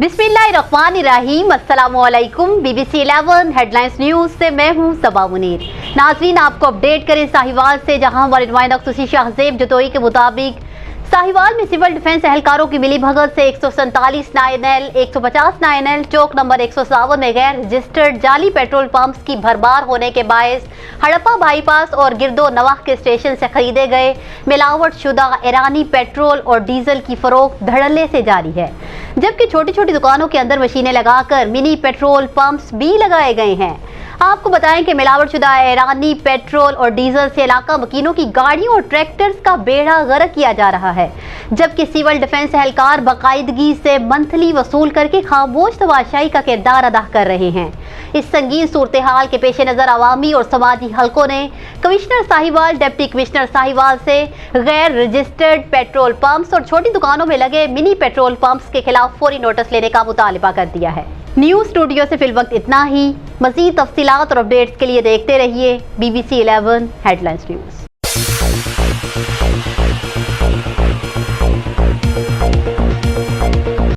बिस्मिल्लाहिर्रहमानिर्रहीम। अस्सलामुअलैकुम। BBC 11 headlines news से मैं हूँ सबा मुनीर। नाज़रीन, आपको अपडेट करें साहिवाल से, जहाँ हमारे नुमाइंदा खुसूसी शाहज़ेब जतोई के मुताबिक साहिवाल में सिविल डिफेंस एहलकारों की मिली भगत से 147 नायनएल 150 नायनएल चौक नंबर 157 में गैर रजिस्टर्ड जाली पेट्रोल पंप्स की भरमार होने के बायस हड़प्पा बाईपास और गिरदो नवाह के स्टेशन से खरीदे गए मिलावट शुदा ईरानी पेट्रोल और डीजल की फरोख्त धड़ल्ले से जारी है, जबकि छोटी छोटी दुकानों के अंदर मशीनें लगाकर मिनी पेट्रोल पंप्स भी लगाए गए हैं। आपको बताएं कि मिलावट शुदा ईरानी पेट्रोल और डीजल से इलाका मकीनों की गाड़ियों और ट्रैक्टर्स का बेड़ा गर्क किया जा रहा है, जबकि सिविल डिफेंस एहलकार बाकायदगी से मंथली वसूल करके खामोश तमाशाई का किरदार अदा कर रहे हैं। इस संगीन सूरत हाल के पेश नज़र अवामी और समाजी हलकों ने commissioner Sahiwal, deputy commissioner Sahiwal से गैर रजिस्टर्ड पेट्रोल पंप्स और छोटी दुकानों में लगे मिनी पेट्रोल पंप्स के खिलाफ फौरी नोटिस लेने का मुतालबा कर दिया है। न्यूज़ स्टूडियो से फिलवक्त इतना ही। मज़ीद तफसीलात और अपडेट्स के लिए देखते रहिए BBC 11 हेडलाइंस न्यूज़।